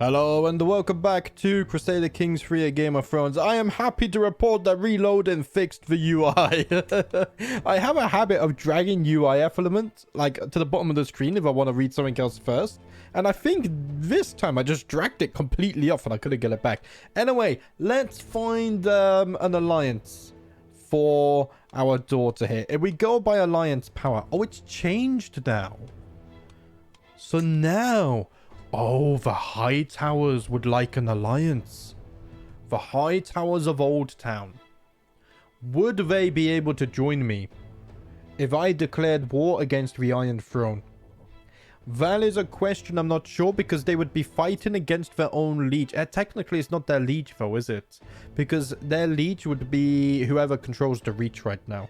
Hello and welcome back to Crusader Kings 3, a Game of Thrones. I am happy to report that Reloading fixed the UI. I have a habit of dragging UIF element like to the bottom of the screen if I want to read something else first. And I think this time I just dragged it completely off and I couldn't get it back. Anyway, let's find an alliance for our daughter here. If we go by alliance power. Oh, it's changed now. So now... oh, the High Towers would like an alliance. The High Towers of Old Town. Would they be able to join me if I declared war against the Iron Throne? That is a question I'm not sure, because they would be fighting against their own liege. Technically, it's not their liege though, is it? Because their liege would be whoever controls the Reach right now.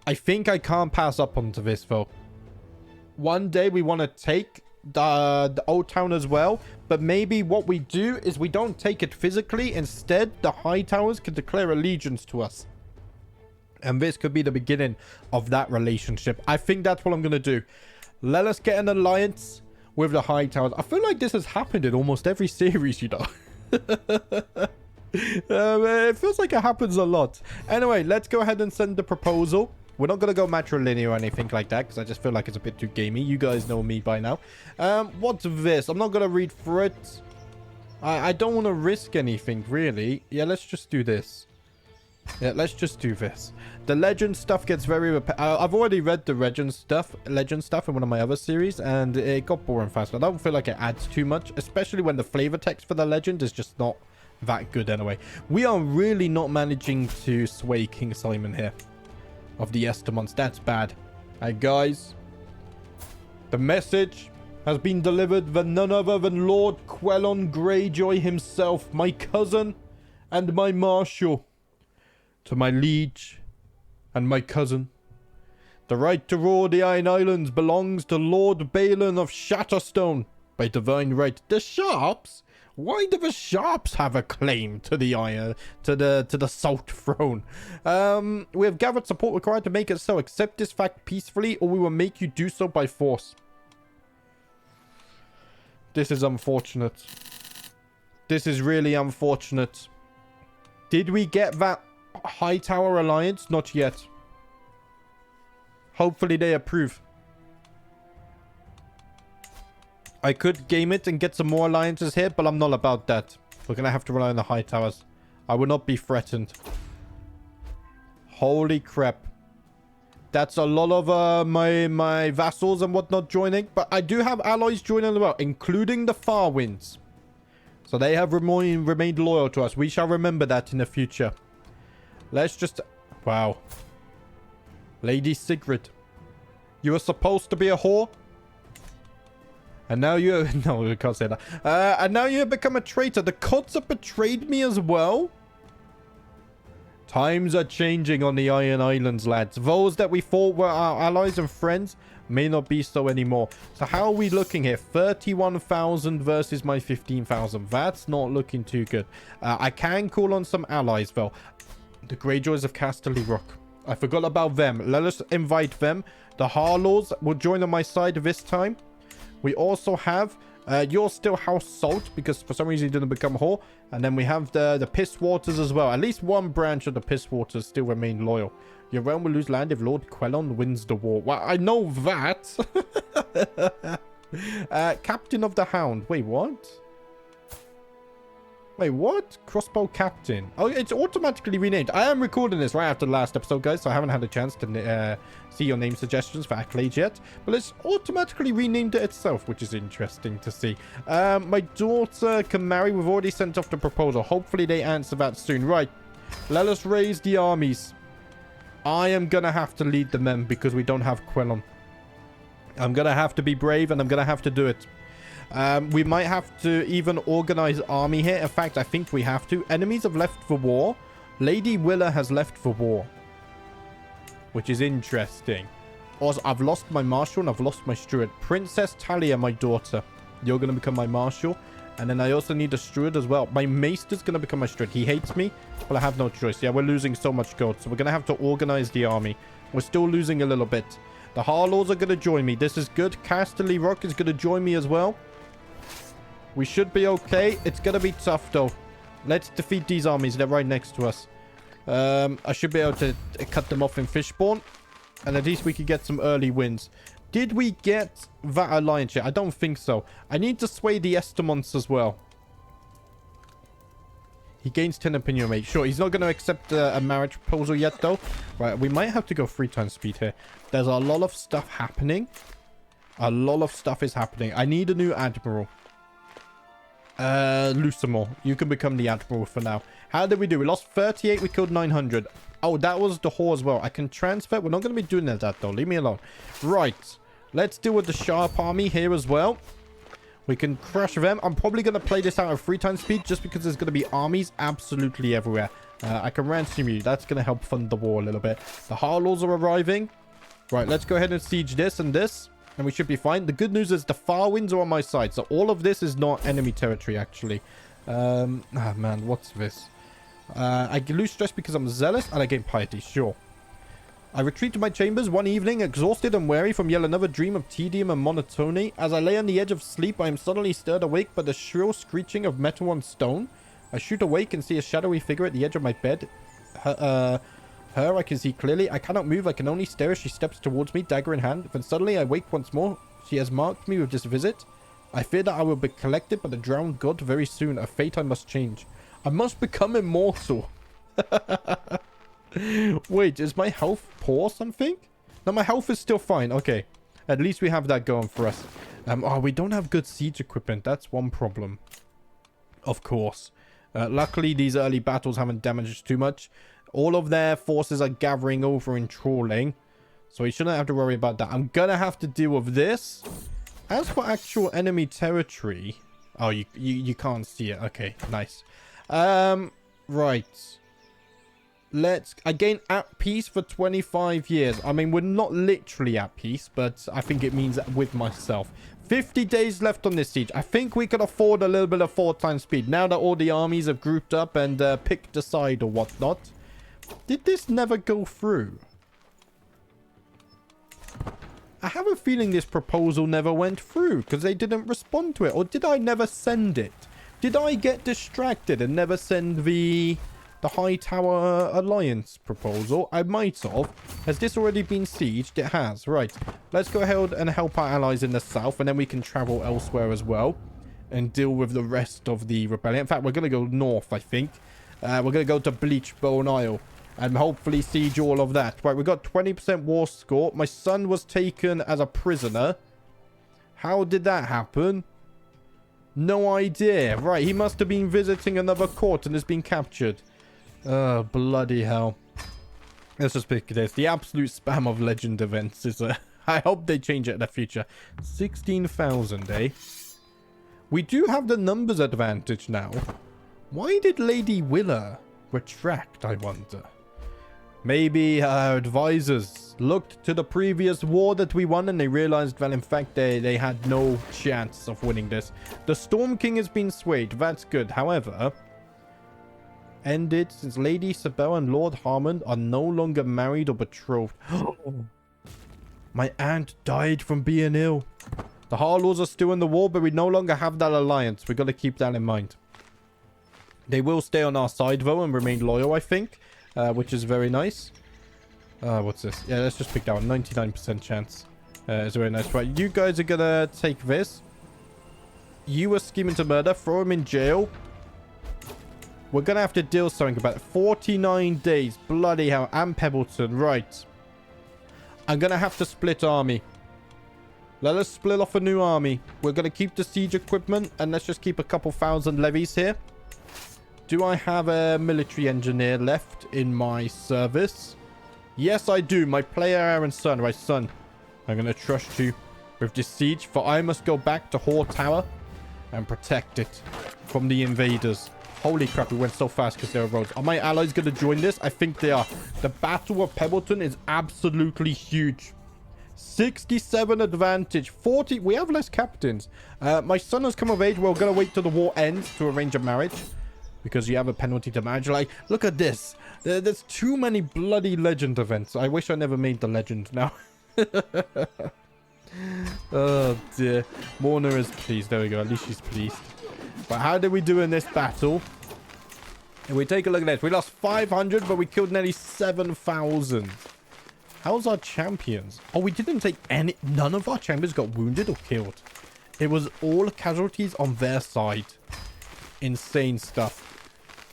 I think I can't pass up onto this though. One day we want to take the Old Town as well, but maybe what we do is we don't take it physically. Instead, the High Towers can declare allegiance to us, and this could be the beginning of that relationship. I think that's what I'm gonna do. Let us get an alliance with the High Towers. I feel like this has happened in almost every series, you know. It feels like it happens a lot. Anyway, let's go ahead and send the proposal. We're not going to go matrilinear or anything like that, because I just feel like it's a bit too gamey. You guys know me by now. What's this? I'm not going to read through it. I don't want to risk anything, really. Yeah, let's just do this. Yeah, let's just do this. The legend stuff gets very... I've already read the legend stuff in one of my other series, and it got boring fast. I don't feel like it adds too much, especially when the flavor text for the legend is just not that good anyway. We are really not managing to sway King Simon here. Of the Estermonts. That's bad. Hey guys, the message has been delivered by none other than Lord Quellon Greyjoy himself, my cousin and my marshal. To my liege and my cousin, the right to rule the Iron Islands belongs to Lord Balon of Shatterstone by divine right. The Sharps? Why do the Sharps have a claim to the iron, to the Salt Throne? We have gathered support required to make it so. Accept this fact peacefully, or we will make you do so by force. This is unfortunate. This is really unfortunate. Did we get that High Tower alliance? Not yet. Hopefully they approve. I could game it and get some more alliances here, but I'm not about that. We're going to have to rely on the High Towers. I will not be threatened. Holy crap. That's a lot of my vassals and whatnot joining. But I do have allies joining as well, including the Farwinds. So they have remained loyal to us. We shall remember that in the future. Let's just... wow. Lady Sigrid. You were supposed to be a whore? And now you... no, we can't say that. And now you have become a traitor. The Cots have betrayed me as well. Times are changing on the Iron Islands, lads. Those that we thought were our allies and friends may not be so anymore. So how are we looking here? 31,000 versus my 15,000. That's not looking too good. I can call on some allies, though. The Greyjoys of Casterly Rock. I forgot about them. Let us invite them. The Harlaws will join on my side this time. We also have, you're still House Salt, because for some reason you didn't become a whore. And then we have the Piss Waters as well. At least one branch of the Piss Waters still remain loyal. Your realm will lose land if Lord Quellon wins the war. Well, I know that. Captain of the Hound. Wait, what? Wait, what? Crossbow Captain. Oh, it's automatically renamed. I am recording this right after the last episode, guys, so I haven't had a chance to see your name suggestions for accolades yet. But it's automatically renamed it itself, which is interesting to see. My daughter can marry. We've already sent off the proposal. Hopefully they answer that soon. Right. Let us raise the armies. I am going to have to lead the men because we don't have Quellon. I'm going to have to be brave, and I'm going to have to do it. We might have to even organize army here. In fact, I think we have to. Enemies have left for war. Lady Willa has left for war, which is interesting. Also, I've lost my marshal and I've lost my steward. Princess Talia, my daughter, you're going to become my marshal. And then I also need a steward as well. My maester's going to become my steward. He hates me, but I have no choice. Yeah, we're losing so much gold, so we're going to have to organize the army. We're still losing a little bit. The Harlaws are going to join me. This is good. Casterly Rock is going to join me as well. We should be okay. It's going to be tough, though. Let's defeat these armies. They're right next to us. I should be able to cut them off in Fishbourne. And at least we could get some early wins. Did we get that alliance yet? I don't think so. I need to sway the Estamons as well. He gains 10 opinion rate. Sure, he's not going to accept a marriage proposal yet, though. Right, we might have to go 3 times speed here. There's a lot of stuff happening. A lot of stuff is happening. I need a new admiral. Lucimore, you can become the admiral for now. How did we do? We lost 38. We killed 900. Oh, that was the Hoare as well. I can transfer. We're not going to be doing that, though. Leave me alone. Right. Let's deal with the Sharp army here as well. We can crush them. I'm probably going to play this out at 3 times speed just because there's going to be armies absolutely everywhere. I can ransom you. That's going to help fund the war a little bit. The Harlaws are arriving. Right, let's go ahead and siege this and this. And we should be fine. The good news is the far winds are on my side. So all of this is not enemy territory, actually. Man, what's this? I lose stress because I'm zealous and I gain piety. Sure. I retreat to my chambers one evening, exhausted and weary from yet another dream of tedium and monotony. As I lay on the edge of sleep, I am suddenly stirred awake by the shrill screeching of metal on stone. I shoot awake and see a shadowy figure at the edge of my bed. Her I can see clearly. I cannot move. I can only stare as she steps towards me, dagger in hand. Then suddenly I wake once more. She has marked me with this visit. I fear that I will be collected by the drowned god very soon. A fate I must change. I must become immortal. Wait, is my health poor or something? No, my health is still fine. Okay. At least we have that going for us. Oh, we don't have good siege equipment. That's one problem. Of course. Luckily, these early battles haven't damaged too much. All of their forces are gathering over and trawling. So we shouldn't have to worry about that. I'm going to have to deal with this. As for actual enemy territory... Oh, you can't see it. Okay, nice. Right. I gain at peace for 25 years. I mean, we're not literally at peace, but I think it means with myself. 50 days left on this siege. I think we could afford a little bit of 4 times speed. Now that all the armies have grouped up and picked a side or whatnot. Did this never go through? I have a feeling this proposal never went through because they didn't respond to it. Or did I never send it? Did I get distracted and never send the Hightower Alliance proposal? I might have. Has this already been sieged? It has. Right. Let's go ahead and help our allies in the south. And then we can travel elsewhere as well. And deal with the rest of the rebellion. In fact, we're going to go north, I think. We're going to go to Bleachbone Isle. And hopefully siege all of that. Right, we got 20% war score. My son was taken as a prisoner. How did that happen? No idea. Right, he must have been visiting another court and has been captured. Oh, bloody hell. Let's just pick this. The absolute spam of legend events is I hope they change it in the future. 16,000, eh? We do have the numbers advantage now. Why did Lady Willa retract, I wonder? Maybe our advisors looked to the previous war that we won and they realized that in fact they had no chance of winning this. The Storm King has been swayed. That's good. However, ended since Lady Sabelle and Lord Harmon are no longer married or betrothed. My aunt died from being ill. The Harlaws are still in the war, but we no longer have that alliance. We got to keep that in mind. They will stay on our side though and remain loyal, I think. Which is very nice. What's this? Yeah, let's just pick that one. 99% chance. It's very nice. Right, you guys are gonna take this. You were scheming to murder. Throw him in jail. We're gonna have to deal something about it. 49 days. Bloody hell. And Pebbleton. Right. I'm gonna have to split army. Let us split off a new army. We're gonna keep the siege equipment. And let's just keep a couple thousand levies here. Do I have a military engineer left in my service? Yes, I do. My player Aaron's son. Right, son. I'm going to trust you with this siege. For I must go back to Hoare Tower and protect it from the invaders. Holy crap, we went so fast because there are roads. Are my allies going to join this? I think they are. The Battle of Pebbleton is absolutely huge. 67 advantage. 40. We have less captains. My son has come of age. We're going to wait till the war ends to arrange a marriage. Because you have a penalty to marriage. Like, look at this. There's too many bloody legend events. I wish I never made the legend now. Oh, dear. Morna is pleased. There we go. At least she's pleased. But how did we do in this battle? If we take a look at this, we lost 500, but we killed nearly 7,000. How's our champions? Oh, we didn't take any... None of our champions got wounded or killed. It was all casualties on their side. Insane stuff.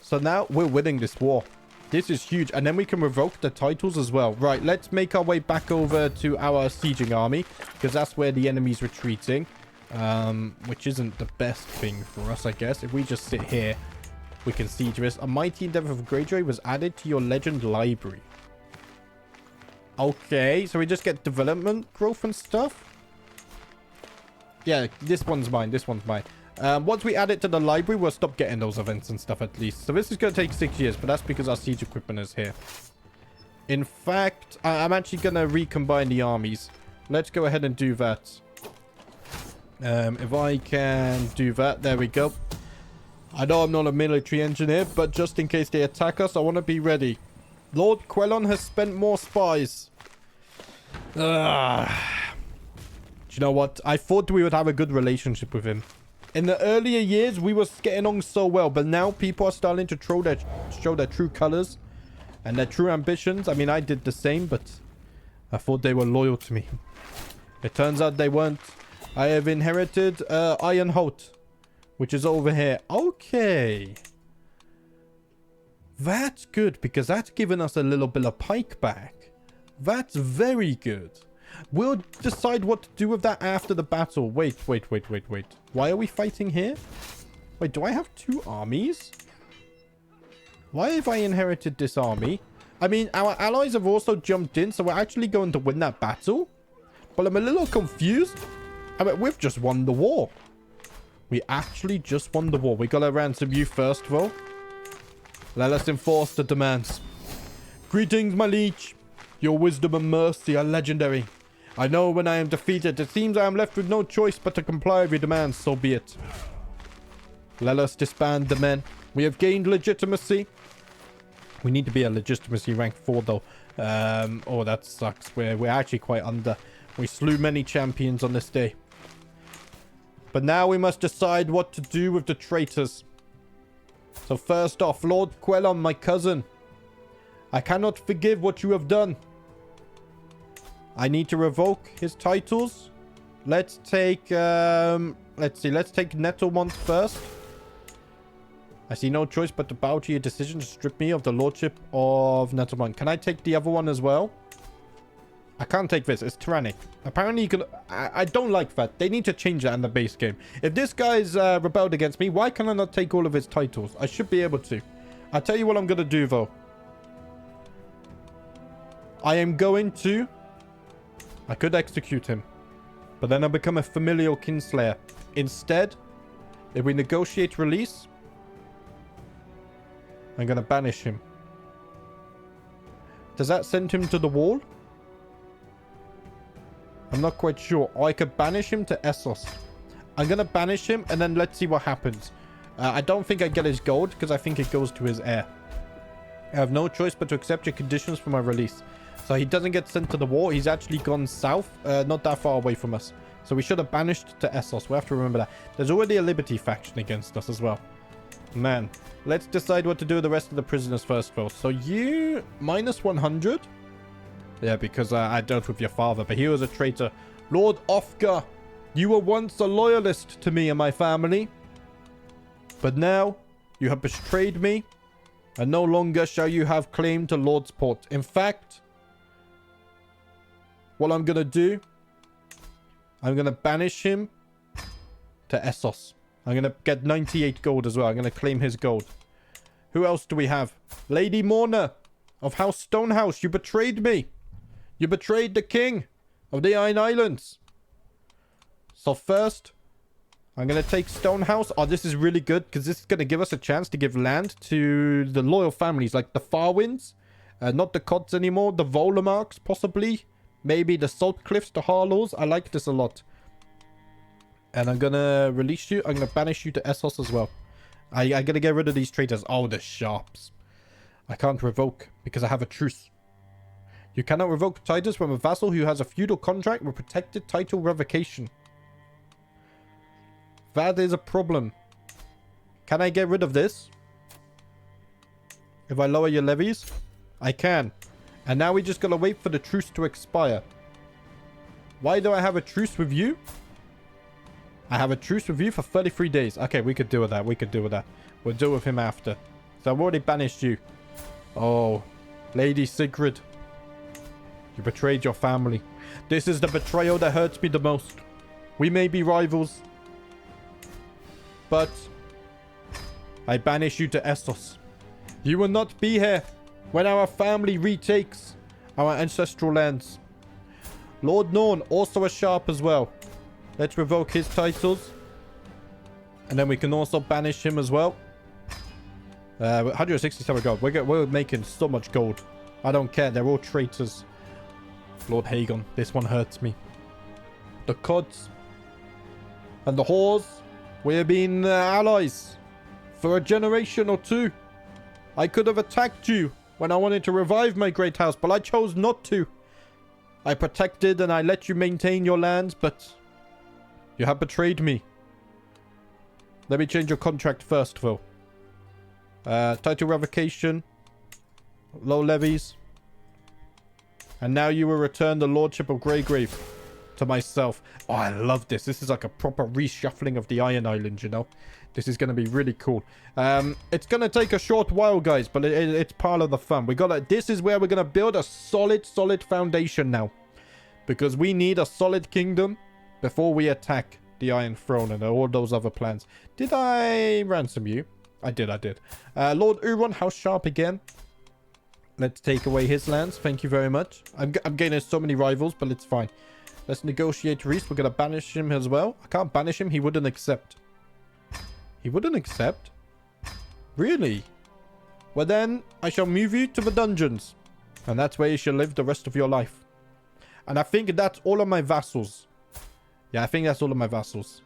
So now we're winning this war. This is huge. And then we can revoke the titles as well. Right, let's make our way back over to our sieging army, because that's where the enemy's retreating. Which isn't the best thing for us, I guess. If we just sit here, we can siege this. A mighty endeavor of Greyjoy was added to your legend library. Okay, so we just get development growth and stuff. Yeah, this one's mine. This one's mine. Once we add it to the library, we'll stop getting those events and stuff at least. So this is going to take 6 years, but that's because our siege equipment is here. In fact, I'm actually going to recombine the armies. Let's go ahead and do that. If I can do that, there we go. I know I'm not a military engineer, but just in case they attack us, I want to be ready. Lord Quellon has spent more spies. Do you know what? I thought we would have a good relationship with him. In the earlier years, we were getting on so well, but now people are starting to show their true colors and their true ambitions. I mean, I did the same, but I thought they were loyal to me. It turns out they weren't. I have inherited Harrenhal, which is over here. Okay. That's good, because that's given us a little bit of pike back. That's very good. We'll decide what to do with that after the battle. Wait. Why are we fighting here? Wait, do I have 2 armies? Why have I inherited this army? I mean, our allies have also jumped in, so we're actually going to win that battle. But I'm a little confused. I mean, we've just won the war. We actually just won the war. We got to ransom you first, though. Let us enforce the demands. Greetings, my liege. Your wisdom and mercy are legendary. I know when I am defeated, it seems I am left with no choice but to comply with your demands, so be it. Let us disband the men. We have gained legitimacy. We need to be a legitimacy rank 4, though. Oh, that sucks. We're actually quite under. We slew many champions on this day. But now we must decide what to do with the traitors. So first off, Lord Quellon, my cousin. I cannot forgive what you have done. I need to revoke his titles. Let's take, let's take Nettlemont first. I see no choice but to bow to your decision to strip me of the lordship of Nettlemont. Can I take the other one as well? I can't take this. It's tyrannic. Apparently you can... I don't like that. They need to change that in the base game. If this guy's rebelled against me, why can I not take all of his titles? I should be able to. I'll tell you what I'm going to do, though. I am going to... I could execute him. But then I'll become a familial kinslayer. Instead, if we negotiate release, I'm going to banish him. Does that send him to the wall? I'm not quite sure. Or I could banish him to Essos. I'm going to banish him and then let's see what happens. I don't think I get his gold because I think it goes to his heir. I have no choice but to accept your conditions for my release. So he doesn't get sent to the war. He's actually gone south, not that far away from us. So we should have banished to Essos. We have to remember that. There's already a Liberty faction against us as well. Man, let's decide what to do with the rest of the prisoners first, though. So you, minus 100? Yeah, because I dealt with your father, but he was a traitor. Lord Ofgar, you were once a loyalist to me and my family. But now, you have betrayed me, and no longer shall you have claim to Lord's Port. In fact, what I'm going to do, I'm going to banish him to Essos. I'm going to get 98 gold as well. I'm going to claim his gold. Who else do we have? Lady Morna of House Stonehouse. You betrayed me. You betrayed the king of the Iron Islands. So first, I'm going to take Stonehouse. Oh, this is really good because this is going to give us a chance to give land to the loyal families like the Farwinds. Not the Cods anymore. The Volamarks, possibly. Maybe the Salt Cliffs, the Harlows. I like this a lot. And I'm going to release you. I'm going to banish you to Essos as well. I'm going to get rid of these traitors. Oh, the Sharps. I can't revoke because I have a truce. You cannot revoke titles from a vassal who has a feudal contract with protected title revocation. That is a problem. Can I get rid of this? If I lower your levies? I can. And now we just gotta wait for the truce to expire. Why do I have a truce with you? I have a truce with you for 33 days. Okay, we could deal with that. We could deal with that. We'll deal with him after. So I've already banished you. Oh, Lady Sigrid. You betrayed your family. This is the betrayal that hurts me the most. We may be rivals, but I banish you to Essos. You will not be here when our family retakes our ancestral lands. Lord Norn, also a sharp as well. Let's revoke his titles. And then we can also banish him as well. 167 gold. We're making so much gold. I don't care. They're all traitors. Lord Hagon, this one hurts me. The Cods and the Hoares, we've been allies for a generation or two. I could have attacked you when I wanted to revive my great house, but I chose not to. I protected and I let you maintain your lands, but you have betrayed me. Let me change your contract first, Phil. Title revocation. Low levies. And now you will return the Lordship of Greygrave to myself. Oh, I love this. This is like a proper reshuffling of the Iron Islands, you know. This is going to be really cool. It's going to take a short while, guys, but it's part of the fun. This is where we're going to build a solid foundation now. Because we need a solid kingdom before we attack the Iron Throne and all those other plans. Did I ransom you? I did. Lord Uron, House Sharp again. Let's take away his lands. Thank you very much. I'm gaining so many rivals, but it's fine. Let's negotiate Reese. We're going to banish him as well. I can't banish him. He wouldn't accept. He wouldn't accept? Really? Well then, I shall move you to the dungeons. And that's where you shall live the rest of your life. And I think that's all of my vassals. Yeah, I think that's all of my vassals.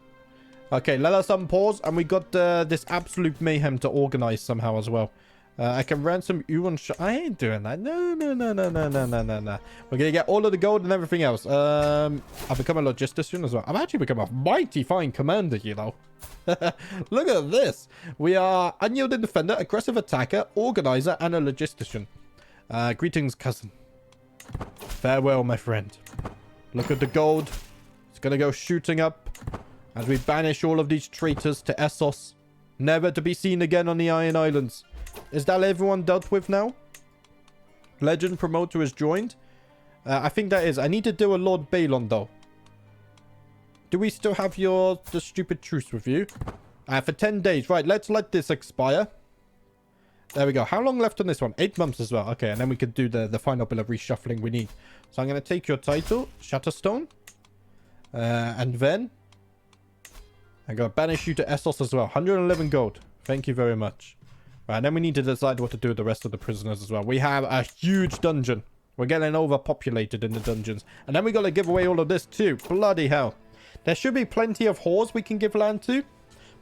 Okay, let us unpause. And we got this absolute mayhem to organize somehow as well. I can ransom Uron. I ain't doing that. No. We're going to get all of the gold and everything else. I've become a logistician as well. I've actually become a mighty fine commander, you know. Look at this. We are unyielding defender, aggressive attacker, organizer, and a logistician. Greetings, cousin. Farewell, my friend. Look at the gold. It's going to go shooting up as we banish all of these traitors to Essos. Never to be seen again on the Iron Islands. Is that everyone dealt with now? Legend promoter has joined. I think that is. I need to do a Lord Balon, though. Do we still have the stupid truce with you? For 10 days. Right, let's let this expire. There we go. How long left on this one? 8 months as well. Okay, and then we could do the final bit of reshuffling we need. So I'm going to take your title, Shatterstone. And then I'm going to banish you to Essos as well. 111 gold. Thank you very much. Right, and then we need to decide what to do with the rest of the prisoners as well. We have a huge dungeon. We're getting overpopulated in the dungeons. And then we got to give away all of this too. Bloody hell. There should be plenty of whores we can give land to.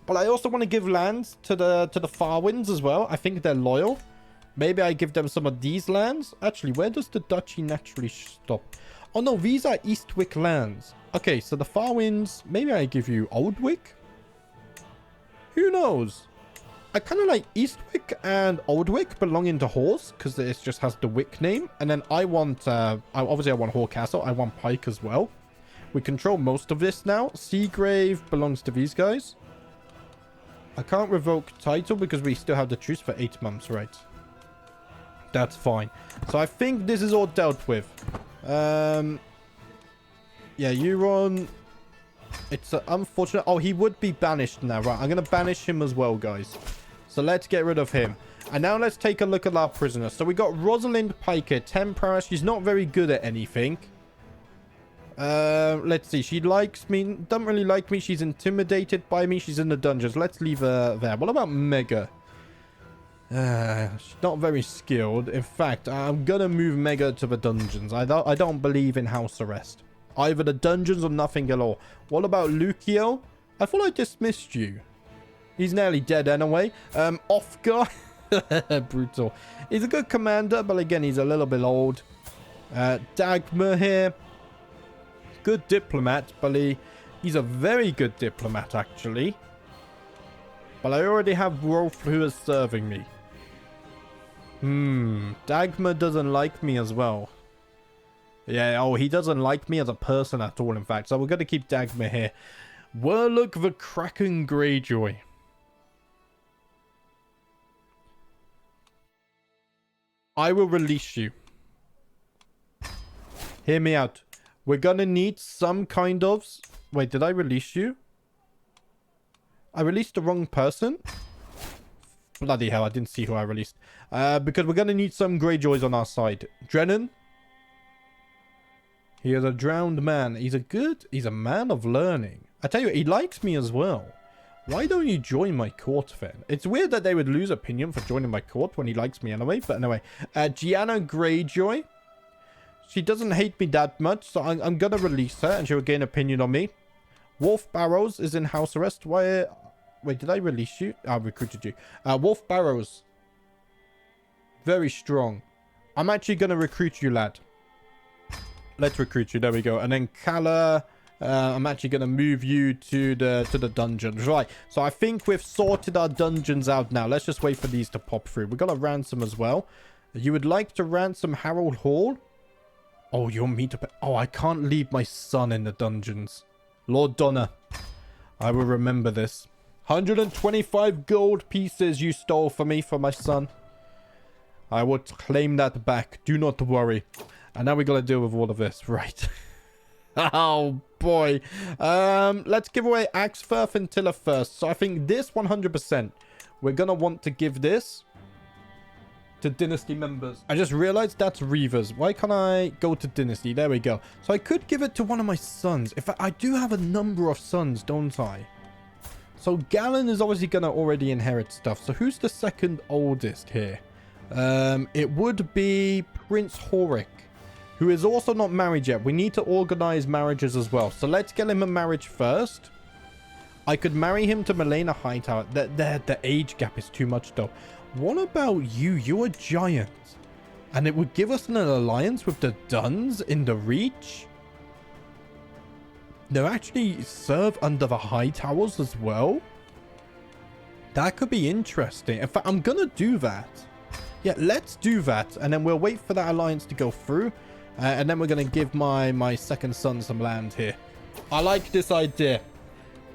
But I also want to give lands to the Farwinds as well. I think they're loyal. Maybe I give them some of these lands. Actually, where does the duchy naturally stop? Oh no, these are Eastwick lands. Okay, so the Farwinds. Maybe I give you Oldwick? Who knows? I kind of like Eastwick and Oldwick belonging to Horse because it just has the Wick name. And then I want, obviously I want Horcastle. I want Pike as well. We control most of this now. Seagrave belongs to these guys. I can't revoke title because we still have the truce for 8 months, right? That's fine. So I think this is all dealt with. Yeah, Euron. It's unfortunate. Oh, he would be banished now. Right, I'm going to banish him as well, guys. So let's get rid of him. And now let's take a look at our prisoners. So we got Rosalind Piker, 10 prowess. She's not very good at anything. Let's see. She likes me. Doesn't really like me. She's intimidated by me. She's in the dungeons. Let's leave her there. What about Mega? She's not very skilled. In fact, I'm going to move Mega to the dungeons. I don't believe in house arrest. Either the dungeons or nothing at all. What about Lucio? I thought I dismissed you. He's nearly dead anyway. Ofgar. Brutal. He's a good commander, but again, he's a little bit old. Dagmar here. Good diplomat, but he's a very good diplomat, actually. But I already have Rolf who is serving me. Dagmar doesn't like me as well. Yeah, oh, he doesn't like me as a person at all, in fact. So we're going to keep Dagmar here. Warlock the Kraken Greyjoy. I will release you. Hear me out. We're going to need some kind of... Wait, did I release you? I released the wrong person? Bloody hell, I didn't see who I released. Because we're going to need some Greyjoys on our side. Drennan. He is a drowned man. He's a man of learning. I tell you, he likes me as well. Why don't you join my court then? It's weird that they would lose opinion for joining my court when he likes me anyway. But anyway, Gianna Greyjoy. She doesn't hate me that much, so I'm going to release her and she'll gain opinion on me. Wolf Barrows is in house arrest. Why? Wait, did I release you? I recruited you. Wolf Barrows. Very strong. I'm actually going to recruit you, lad. Let's recruit you. There we go. And then Kala, I'm actually going to move you to the dungeons. Right. So I think we've sorted our dungeons out now. Let's just wait for these to pop through. We've got a ransom as well. You would like to ransom Harrenhal? Oh, you want me to pay? Oh, I can't leave my son in the dungeons. Lord Donna. I will remember this. 125 gold pieces you stole from me for my son. I will claim that back. Do not worry. And now we got to deal with all of this. Right. Oh, boy. Let's give away Axeforth and Tiller first. So I think this 100%. We're going to want to give this to Dynasty members. I just realized that's Reavers. Why can't I go to Dynasty? There we go. So I could give it to one of my sons. In fact, I do have a number of sons, don't I? So Galen is obviously going to already inherit stuff. So who's the second oldest here? It would be Prince Hoare, who is also not married yet. We need to organize marriages as well. So let's get him a marriage first. I could marry him to Melena Hightower. The age gap is too much, though. What about you? You're a giant. And it would give us an alliance with the Duns in the Reach. They actually serve under the Hightowers as well. That could be interesting. In fact, I'm going to do that. Yeah, let's do that. And then we'll wait for that alliance to go through. And then we're going to give my second son some land here. I like this idea.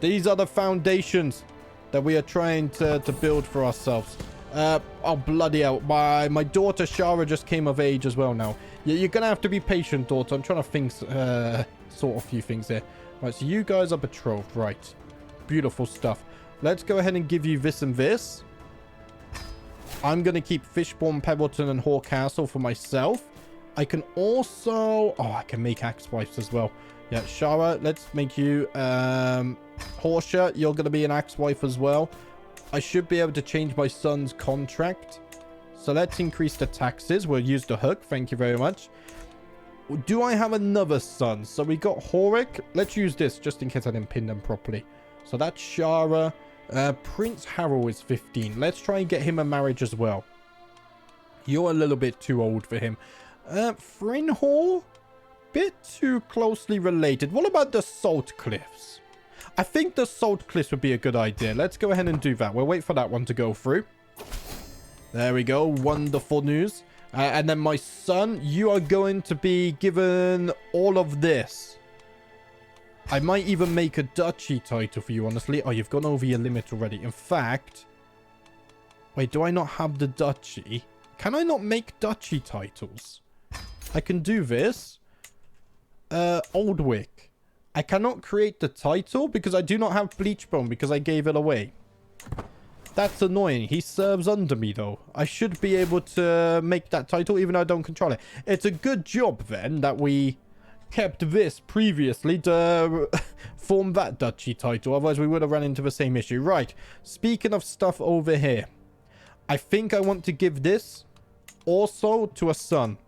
These are the foundations that we are trying to build for ourselves. Oh, bloody hell. My daughter, Shara, just came of age as well now. You're going to have to be patient, daughter. I'm trying to think, sort of few things here. Right, so you guys are betrothed. Right. Beautiful stuff. Let's go ahead and give you this and this. I'm going to keep Fishbourne, Pebbleton, and Hoare Castle for myself. I can also... Oh, I can make Axewives as well. Yeah, Shara, let's make you... Horsha, you're going to be an Axewife as well. I should be able to change my son's contract. So let's increase the taxes. We'll use the hook. Thank you very much. Do I have another son? So we got Horik. Let's use this just in case I didn't pin them properly. So that's Shara. Prince Harrel is 15. Let's try and get him a marriage as well. You're a little bit too old for him. Frinhal? Bit too closely related. What about the Salt Cliffs? I think the Salt Cliffs would be a good idea. Let's go ahead and do that. We'll wait for that one to go through. There we go. Wonderful news. And then my son, you are going to be given all of this. I might even make a duchy title for you, honestly. Oh, you've gone over your limit already. In fact... Wait, do I not have the duchy? Can I not make duchy titles? I can do this. Oldwick. I cannot create the title because I do not have Bleachbone because I gave it away. That's annoying. He serves under me, though. I should be able to make that title even though I don't control it. It's a good job, then, that we kept this previously to form that duchy title. Otherwise, we would have run into the same issue. Right. Speaking of stuff over here. I think I want to give this also to a son.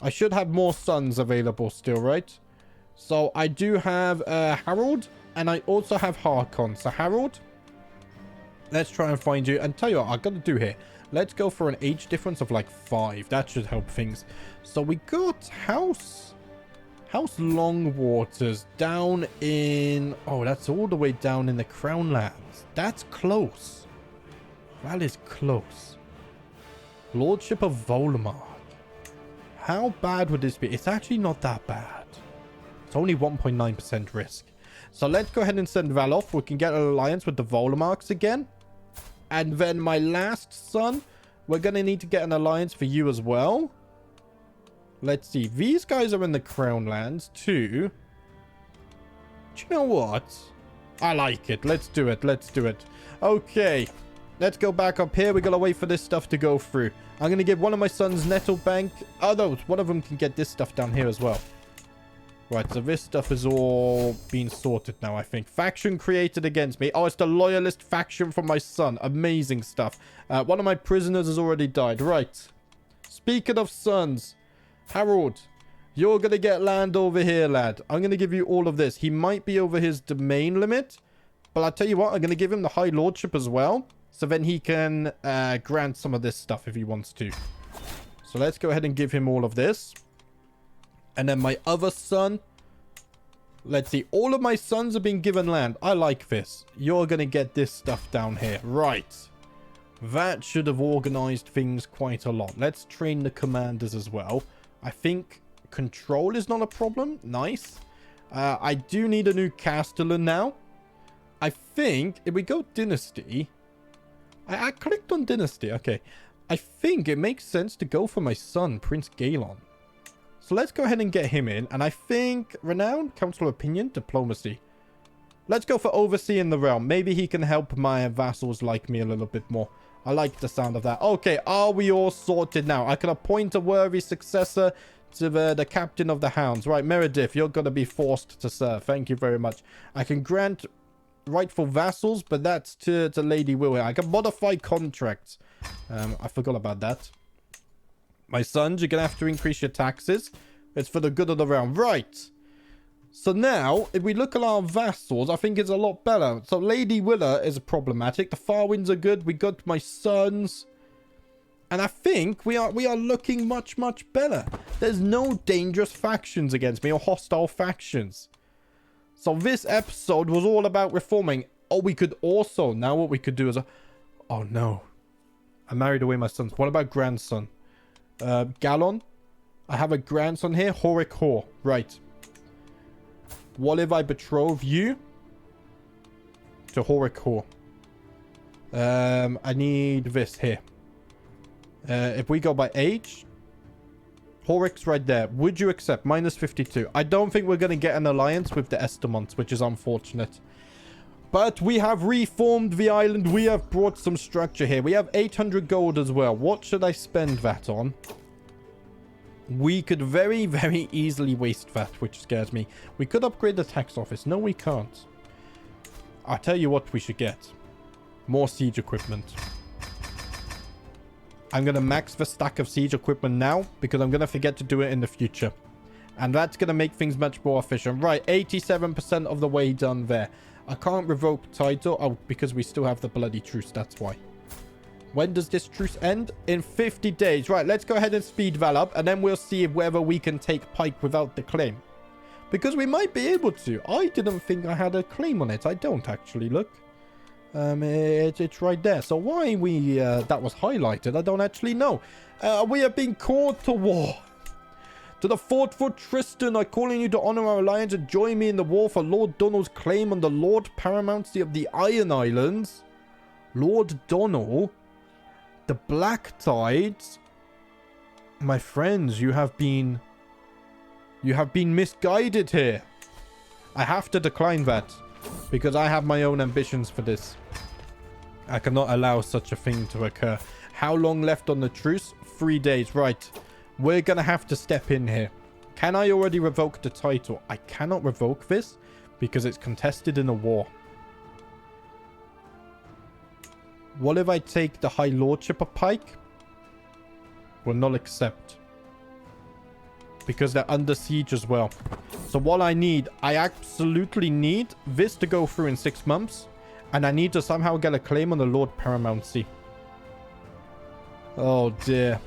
I should have more sons available still, right? So I do have Harold, and I also have Harkon. So Harold, let's try and find you. And tell you what, I've got to do here. Let's go for an age difference of like 5. That should help things. So we got House House Longwaters down in... Oh, that's all the way down in the Crown Lands. That's close. That is close. Lordship of Volmar. How bad would this be? It's actually not that bad. It's only 1.9% risk. So let's go ahead and send Val off. We can get an alliance with the Volmarks again. And then my last son, we're going to need to get an alliance for you as well. Let's see. These guys are in the Crown Lands too. Do you know what? I like it. Let's do it. Let's do it. Okay. Let's go back up here. We got to wait for this stuff to go through. I'm going to give one of my sons Nettle Bank. Oh, no. One of them can get this stuff down here as well. Right, so this stuff is all being sorted now, I think. Faction created against me. Oh, it's the loyalist faction from my son. Amazing stuff. One of my prisoners has already died. Right. Speaking of sons, Harold, you're going to get land over here, lad. I'm going to give you all of this. He might be over his domain limit, but I'll tell you what, I'm going to give him the High Lordship as well, so then he can grant some of this stuff if he wants to. So let's go ahead and give him all of this. And then my other son, let's see. All of my sons have been given land. I like this. You're going to get this stuff down here. Right. That should have organized things quite a lot. Let's train the commanders as well. I think control is not a problem. Nice. I do need a new castellan now. I think if we go dynasty, I clicked on dynasty. Okay. I think it makes sense to go for my son, Prince Galon. So let's go ahead and get him in. And I think renown, council of opinion, diplomacy. Let's go for overseeing the realm. Maybe he can help my vassals like me a little bit more. I like the sound of that. Okay, are we all sorted now? I can appoint a worthy successor to the captain of the hounds. Right, Meredith, you're going to be forced to serve. Thank you very much. I can grant rightful vassals, but that's to Lady Will here. I can modify contracts. I forgot about that. My sons, you're going to have to increase your taxes. It's for the good of the realm. Right. So now, if we look at our vassals, I think it's a lot better. So Lady Willa is problematic. The Farwinds are good. We got my sons. And I think we are looking much, much better. There's no dangerous factions against me or hostile factions. So this episode was all about reforming. Oh, we could also, now what we could do is... Oh, no. I married away my sons. What about grandson? Gallon. I have a grandson here. Hoare. Right. What if I betroth you to Hoare? I need this here. If we go by age, Horrick's right there. Would you accept? Minus 52. I don't think we're going to get an alliance with the Estemonts, which is unfortunate. But we have reformed the island. We have brought some structure here. We have 800 gold as well. What should I spend that on? We could very, very easily waste that, which scares me. We could upgrade the tax office. No, we can't. I'll tell you what we should get. More siege equipment. I'm going to max the stack of siege equipment now because I'm going to forget to do it in the future. And that's going to make things much more efficient. Right, 87% of the way done there. I can't revoke title. Oh, because we still have the bloody truce. That's why. When does this truce end? In 50 days. Right, let's go ahead and speed that up. And then we'll see whether we can take Pike without the claim. Because we might be able to. I didn't think I had a claim on it. I don't actually. Look. It's right there. So why that was highlighted, I don't actually know. We have been called to war. To the fort for Tristan, I call on you to honor our alliance and join me in the war for Lord Donald's claim on the Lord Paramountcy of the Iron Islands. Lord Donald, the Black Tides. My friends, you have been misguided here. I have to decline that because I have my own ambitions for this. I cannot allow such a thing to occur. How long left on the truce? 3 days. Right. We're going to have to step in here. Can I already revoke the title? I cannot revoke this because it's contested in a war. What if I take the High Lordship of Pike? Will not accept. Because they're under siege as well. So what I absolutely need this to go through in 6 months. And I need to somehow get a claim on the Lord Paramountcy. Oh dear.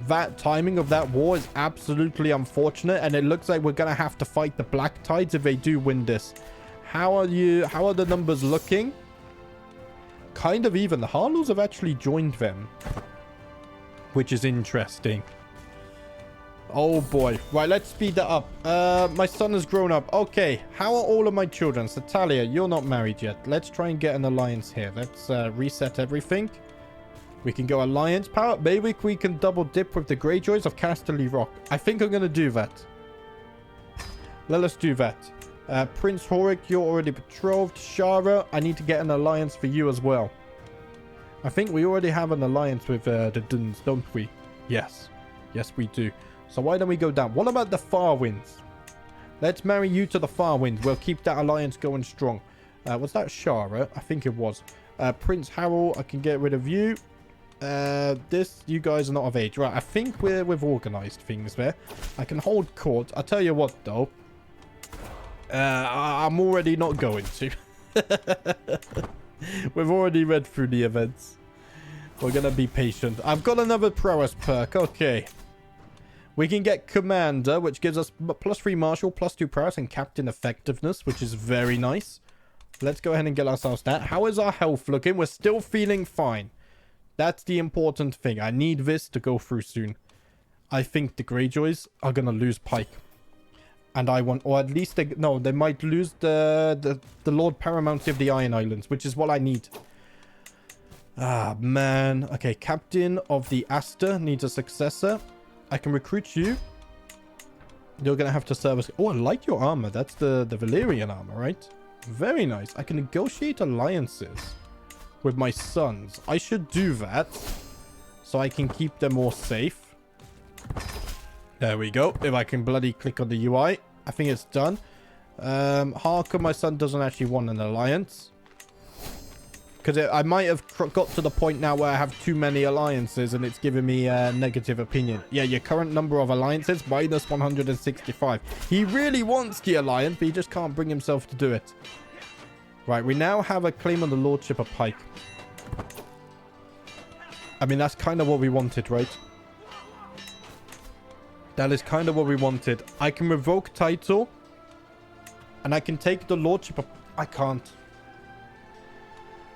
that timing of that war is absolutely unfortunate, and it looks like we're gonna have to fight the Black Tides if they do win this. How are the numbers looking? Kind of even. The Harrenhals have actually joined them, which is interesting. Oh boy. Right, let's speed that up. My son has grown up. Okay, how are all of my children? So Talia, you're not married yet. Let's try and get an alliance here. Let's reset everything. We can go alliance power. Maybe we can double dip with the Greyjoys of Casterly Rock. I think I'm going to do that. Let us do that. Prince Hoare, you're already betrothed. Shara, I need to get an alliance for you as well. I think we already have an alliance with the Duns, don't we? Yes. Yes, we do. So why don't we go down? What about the Far Winds? Let's marry you to the Far Winds. We'll keep that alliance going strong. Was that Shara? I think it was. Prince Harren, I can get rid of you. You guys are not of age. Right, I think we've organized things there. I can hold court. I'll tell you what, though. I'm already not going to. We've already read through the events. We're going to be patient. I've got another prowess perk. Okay. We can get Commander, which gives us +3 Martial, +2 Prowess, and Captain Effectiveness, which is very nice. Let's go ahead and get ourselves that. How is our health looking? We're still feeling fine. That's the important thing. I need this to go through soon. I think the Greyjoys are going to lose Pike. And I want, or at least, no, they might lose the Lord Paramount of the Iron Islands, which is what I need. Ah, man. Okay, Captain of the Aster needs a successor. I can recruit you. You're going to have to service. Oh, I like your armor. That's the Valyrian armor, right? Very nice. I can negotiate alliances with my sons. I should do that so I can keep them more safe. There we go. If I can bloody click on the UI. I think it's done. How come my son doesn't actually want an alliance? Because I might have got to the point now where I have too many alliances and it's giving me a negative opinion. Yeah, your current number of alliances, -165. He really wants the alliance, but he just can't bring himself to do it. Right, we now have a claim on the Lordship of Pike. I mean, that's kind of what we wanted, right? That is kind of what we wanted. I can revoke title. And I can take the Lordship of... I can't.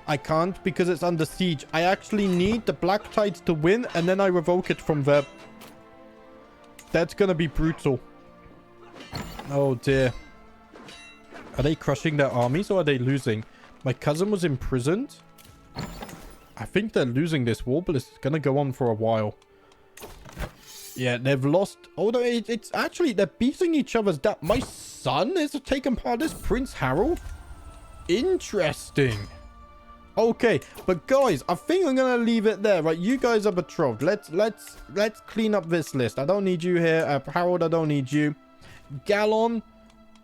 I can't because it's under siege. I actually need the Black Tides to win, and then I revoke it from there. That's going to be brutal. Oh, dear. Are they crushing their armies, or are they losing? My cousin was imprisoned. I think they're losing this war, but it's going to go on for a while. Yeah, they've lost... Oh, no, it's actually... They're beating each other's down. My son is taking part in this? Prince Harren? Interesting. Okay, but guys, I think I'm going to leave it there. Right, you guys are betrothed. Let's clean up this list. I don't need you here. Harold, I don't need you. Gallon...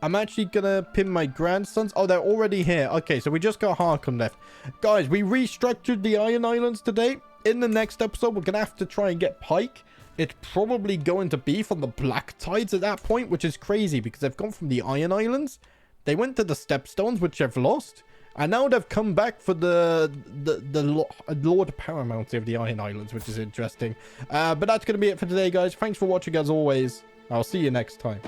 I'm actually going to pin my grandsons. Oh, they're already here. Okay, so we just got Harkon left. Guys, we restructured the Iron Islands today. In the next episode, we're going to have to try and get Pike. It's probably going to be from the Black Tides at that point, which is crazy because they've gone from the Iron Islands. They went to the Stepstones, which they've lost. And now they've come back for the Lord Paramount of the Iron Islands, which is interesting. But that's going to be it for today, guys. Thanks for watching as always. I'll see you next time.